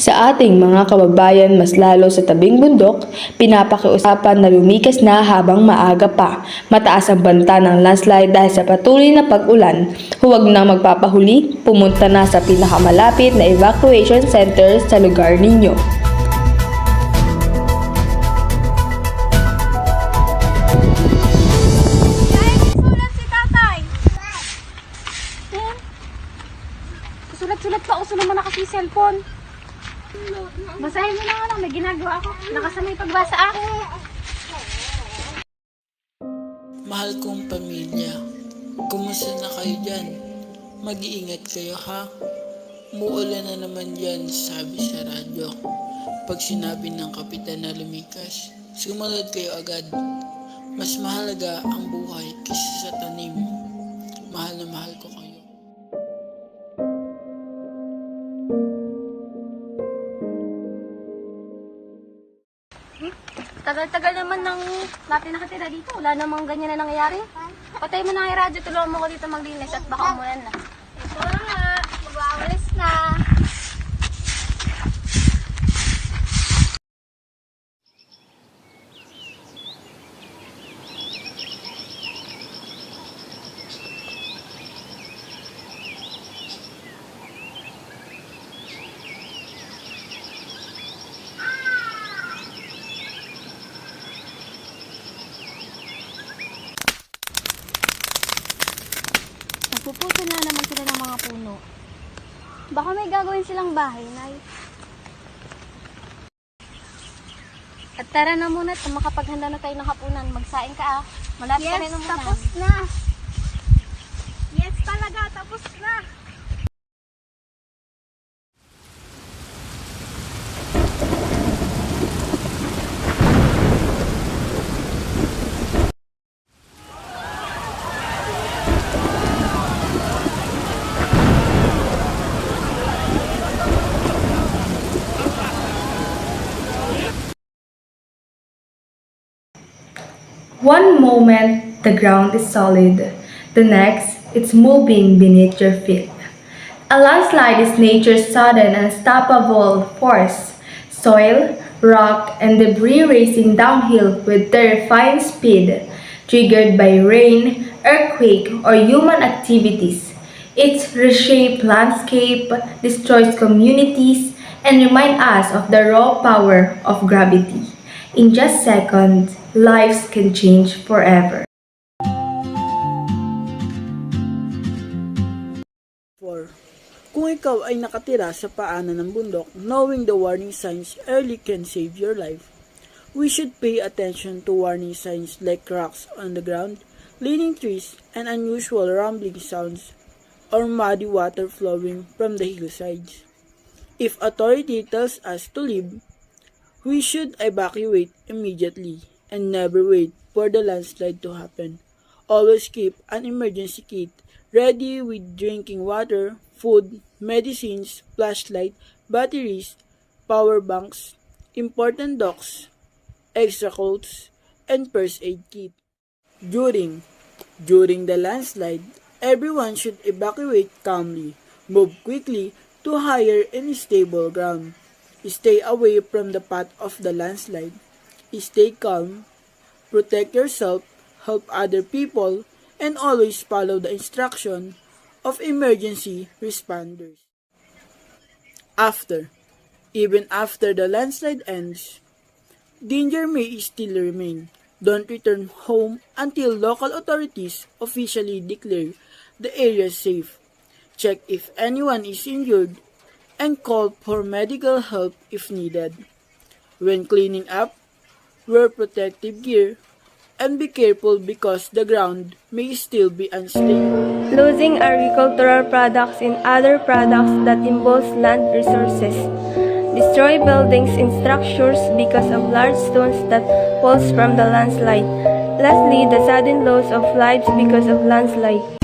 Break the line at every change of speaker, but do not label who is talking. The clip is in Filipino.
Sa ating mga kababayan mas lalo sa tabing bundok, pinapakiusapan na lumikas na habang maaga pa. Mataas ang banta ng landslide dahil sa patuloy na pag-ulan. Huwag na magpapahuli, pumunta na sa pinakamalapit na evacuation center sa lugar ninyo.
Sulat-sulat pa, uso naman na kasi cellphone. Basahin mo na nga lang, may ginagawa ako. Nakasamay pagbasa ako.
Mahal kong pamilya, kumusta na kayo dyan? Mag-iingat kayo ha? Muulan na naman dyan, sabi sa radyo. Pag sinabi ng kapitan na lumikas, sumunod kayo agad. Mas mahalaga ang buhay kaysa sa tanim. Mahal na mahal ko kayo.
Tagal-tagal naman nang natin nakatira dito. Wala namang ganyan na nangyayari. Patay mo na yung radyo, tulungan mo ko dito maglinis at baka umulan na. Ito na nga, mag-aalis na. Nagpuputol na naman sila ng mga puno. Baka may gagawin silang bahay, Nay. At tara na muna at makapaghanda na tayo ng hapunan. Magsaing ka ah. Malapit ka rin umunan. Tapos na. Yes talaga, tapos na.
One moment, the ground is solid. The next, it's moving beneath your feet. A landslide is nature's sudden and unstoppable force. Soil, rock, and debris racing downhill with terrifying speed, triggered by rain, earthquake, or human activities. It reshapes landscape, destroys communities, and reminds us of the raw power of gravity. In just seconds, lives can change forever.
4. Kung ikaw ay nakatira sa paanan ng bundok, knowing the warning signs early can save your life. We should pay attention to warning signs like cracks on the ground, leaning trees, and unusual rumbling sounds or muddy water flowing from the hillsides. If authority tells us to leave, we should evacuate immediately and never wait for the landslide to happen. Always keep an emergency kit ready with drinking water, food, medicines, flashlight, batteries, power banks, important docs, extra clothes, and first aid kit. During the landslide, everyone should evacuate calmly, move quickly to higher and stable ground. Stay away from the path of the landslide. Stay calm, protect yourself, help other people, and always follow the instruction of emergency responders. Even after the landslide ends, danger may still remain. Don't return home until local authorities officially declare the area safe. Check if anyone is injured and call for medical help if needed. When cleaning up, wear protective gear and be careful because the ground may still be unstable.
Losing agricultural products and other products that involve land resources. Destroy buildings and structures because of large stones that falls from the landslide. Lastly, the sudden loss of lives because of landslide.